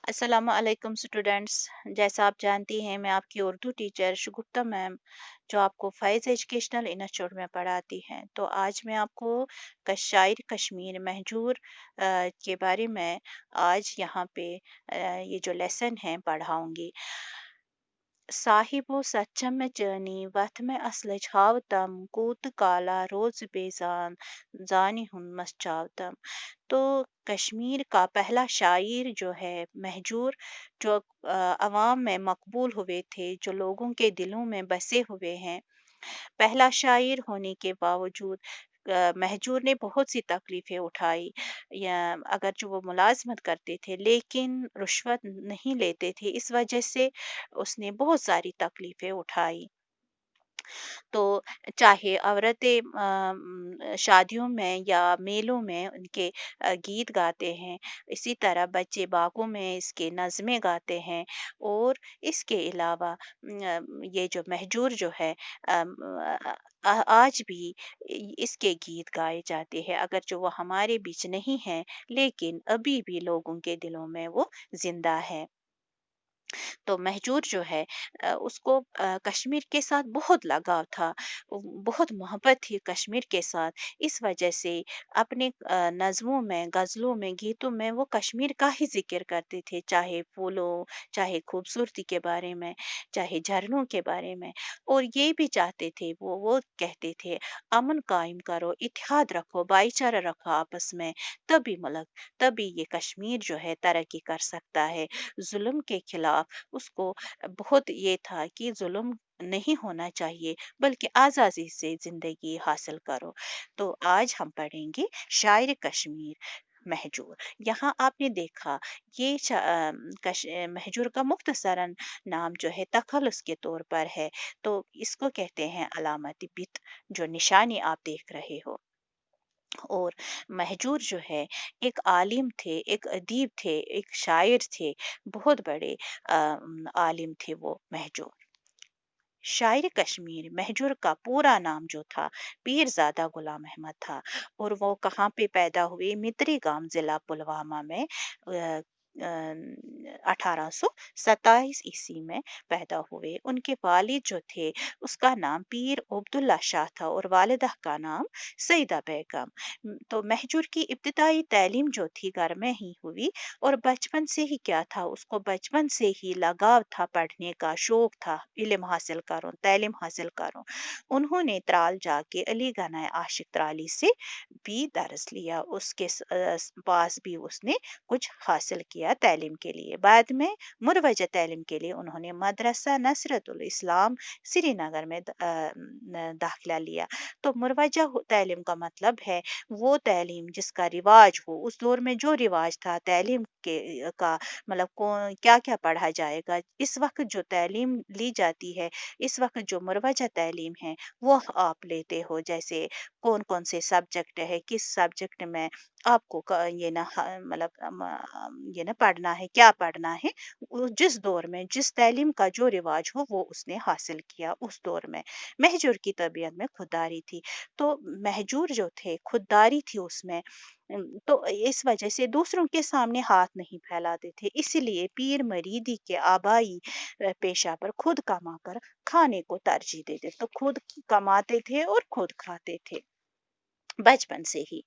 अस्सलाम वालेकुम स्टूडेंट्स। जैसा आप जानती हैं मैं आपकी उर्दू टीचर शुगुफ्ता मैम जो आपको फ़ैज़ एजुकेशनल इंस्टीट्यूट में पढ़ाती हैं। तो आज मैं आपको शायर कश्मीर महजूर के बारे में आज यहाँ पे ये जो लेसन है पढ़ाऊंगी। साहिबो सच्चम चनी वथ में असल छावतम कूत काला रोज बेजान जानी हुन मस्चावतम। तो कश्मीर का पहला शायर जो है महजूर, जो अवाम में मकबूल हुए थे, जो लोगों के दिलों में बसे हुए हैं। पहला शायर होने के बावजूद महजूर ने बहुत सी तकलीफ़ें उठाई। या अगर जो वो मुलाज़मत करते थे लेकिन रुश्वत नहीं लेते थे, इस वजह से उसने बहुत सारी तकलीफ़ें उठाई। तो चाहे औरतें शादियों में या मेलों में उनके गीत गाते हैं, इसी तरह बच्चे बागों में इसके नज़में गाते हैं। और इसके अलावा ये जो महजूर जो है आज भी इसके गीत गाए जाते हैं, अगर जो वो हमारे बीच नहीं है लेकिन अभी भी लोगों के दिलों में वो जिंदा है। तो महजूर जो है उसको कश्मीर के साथ बहुत लगाव था, बहुत मोहब्बत थी कश्मीर के साथ। इस वजह से अपने नज़मों में, गज़लों में, गीतों में वो कश्मीर का ही ज़िक्र करते थे, चाहे फूलों, चाहे खूबसूरती के बारे में, चाहे झरनों के बारे में। और ये भी चाहते थे वो कहते थे, अमन कायम करो, इत्तेहाद रखो, भाईचारा रखो आपस में, तभी मुल्क, तभी ये कश्मीर जो है तरक्की कर सकता है। जुल्म के खिलाफ उसको बहुत ये था कि जुल्म नहीं होना चाहिए, बल्कि आज़ादी से ज़िंदगी हासिल करो। तो आज हम पढ़ेंगे शायर कश्मीर महजूर। यहाँ आपने देखा ये महजूर का मुख्तसरन नाम जो है तखल्लुस के तौर पर है। तो इसको कहते हैं अलामती बित, जो निशानी आप देख रहे हो। और महजूर जो है एक आलिम थे, एक अदीब थे, एक शायर थे, बहुत बड़े आलिम थे वो महजूर। शायर कश्मीर महजूर का पूरा नाम जो था पीरजादा गुलाम अहमद था। और वो कहाँ पे पैदा हुए? मित्री गांव, जिला पुलवामा में 1827 ईस्वी में पैदा हुए। उनके वालिद जो थे उसका नाम पीर अब्दुल्ला शाह था और वालिदा का नाम सईदा बेगम। तो महजूर की इब्तिदाई तालीम जो थी घर में ही हुई। और बचपन से ही क्या था, उसको बचपन से ही लगाव था, पढ़ने का शौक था, इल्म हासिल करूं, तालीम हासिल करूं। उन्होंने त्राल जाके अली गना आशिक त्राली से भी दर्स लिया, उसके पास भी उसने कुछ हासिल किया तालीम के लिए। बाद में मुरवजा तालीम के लिए उन्होंने मदरसा नसरतुल इस्लाम श्रीनगर में दाखिला लिया। तो मुरवजा तालीम का मतलब है वो तालीम जिसका रिवाज हो, उस दौर में जो रिवाज था तालीम के का, मतलब कौन क्या क्या पढ़ा जाएगा। इस वक्त जो तालीम ली जाती है, इस वक्त जो मुरवजा तालीम है वो आप लेते हो, जैसे कौन कौन से सब्जेक्ट है, किस सब्जेक्ट में आपको ये ना मतलब ये ना पढ़ना है, क्या पढ़ना है। जिस दौर में जिस तालीम का जो रिवाज हो वो उसने हासिल किया उस दौर में। महजूर की तबीयत में खुददारी थी। तो महजूर जो थे खुददारी थी उसमें। तो इस वजह से दूसरों के सामने हाथ नहीं फैलाते थे, इसलिए पीर मरीदी के आबाई पेशा पर खुद कमा कर खाने को तरजीह देते, तो खुद कमाते थे और खुद खाते थे बचपन से ही।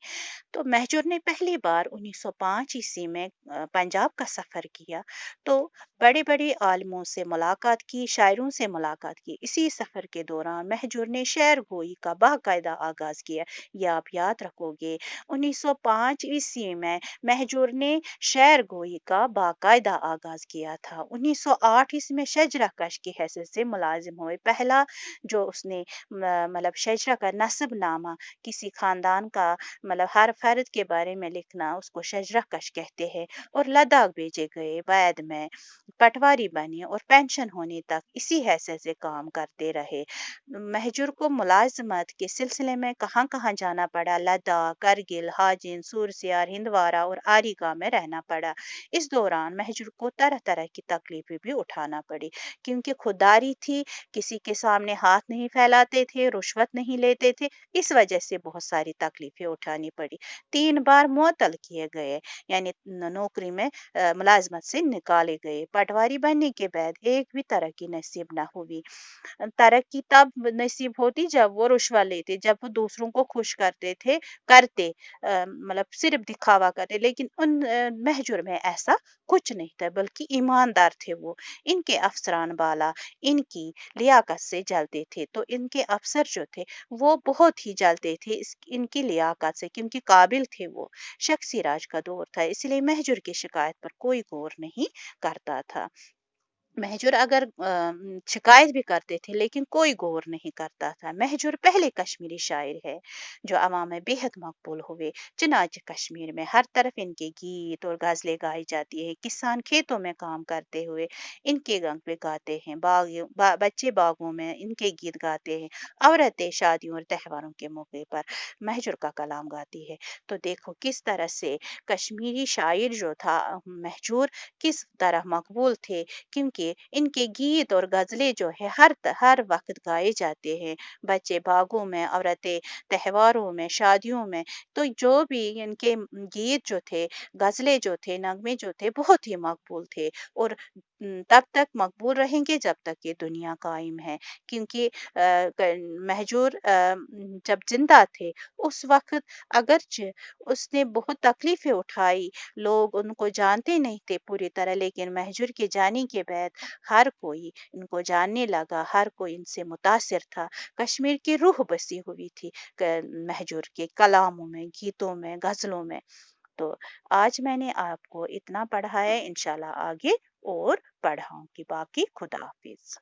तो महजूर ने पहली बार 1905 ईस्वी में पंजाब का सफ़र किया। तो बड़े-बड़े आलिमों से मुलाकात की, शायरों से मुलाकात की। इसी सफ़र के दौरान महजूर ने शेर गोई का बाकायदा आगाज़ किया। ये आप याद रखोगे, 1905 ईस्वी में महजूर ने शेर गोई का बाकायदा आगाज़ किया था। 1908 ईस्वी में शजरा कश की हैसियत से मुलाजिम हुए। पहला जो उसने मतलब शजरा का नस्बनामा, किसी खानदान का मतलब हर फर्द के बारे में लिखना, उसको शजरा कश कहते हैं। और लद्दाख भेजे गए, बाद में पटवारी बने और पेंशन होने तक इसी हैसियत से काम करते रहे। महजूर को मुलाजमत के सिलसिले में कहाँ कहाँ जाना पड़ा? लद्दाख, करगिल, हाजिन, सूरसियार, हिंदवारा और आरीगा में रहना पड़ा। इस दौरान महजूर को तरह तरह की तकलीफें भी उठाना पड़ी, क्योंकि खुदारी थी, किसी के सामने हाथ नहीं फैलाते थे, रुश्वत नहीं लेते थे। इस वजह से बहुत सारी सारी तकलीफें उठानी पड़ी। 3 बार मुअत्तल किए गए, यानी नौकरी में मुलाज़मत से निकाले गए। पटवारी बनने के बाद एक भी तरक्की नसीब ना हुई। तरक्की तब नसीब होती जब वो रुश्वत लेते, जब वो दूसरों को खुश करते थे, करते मतलब सिर्फ दिखावा करते, लेकिन उन महजूर में ऐसा कुछ नहीं था, बल्कि ईमानदार थे वो। इनके अफसरान बाला इनकी लियाकत से जलते थे, तो इनके अफसर जो थे वो बहुत ही जलते थे इनकी लियाकत से, क्योंकि काबिल थे वो। शख्सी राज का दौर था, इसलिए महजूर की शिकायत पर कोई गौर नहीं करता था। महजूर अगर शिकायत भी करते थे, लेकिन कोई गौर नहीं करता था। महजूर पहले कश्मीरी शायर है जो अवाम में बेहद मकबूल हुए। चुनाच कश्मीर में हर तरफ इनके गीत और गज़लें गाई जाती है। किसान खेतों में काम करते हुए इनके गम पे गाते हैं, बच्चे बागों में इनके गीत गाते हैं, औरतें शादियों और त्योहारों के मौके पर महजूर का कलाम गाती है। तो देखो किस तरह से कश्मीरी शायर जो था महजूर, किस तरह मकबूल थे, क्योंकि इनके गीत और गज़लें जो है हर वक़्त गाए जाते हैं। बच्चे बागों में, औरतें त्योहारों में, शादियों में, तो जो भी इनके गीत जो थे, गज़लें जो थे, नगमे जो थे, बहुत ही मकबूल थे और तब तक मकबूल रहेंगे जब तक ये दुनिया कायम है। क्योंकि महजूर जब ज़िंदा थे उस वक़्त अगरचे उसने बहुत तकलीफ़ें उठाई, लोग उनको जानते नहीं थे पूरी तरह, लेकिन महजूर के जाने के बाद हर कोई इनको जानने लगा, हर कोई इनसे मुतासिर था। कश्मीर की रूह बसी हुई थी महजूर के कलामों में, गीतों में, गज़लों में। तो आज मैंने आपको इतना पढ़ा है, इंशाल्लाह आगे और पढ़ाऊंगी। बाकी खुदा हाफिज।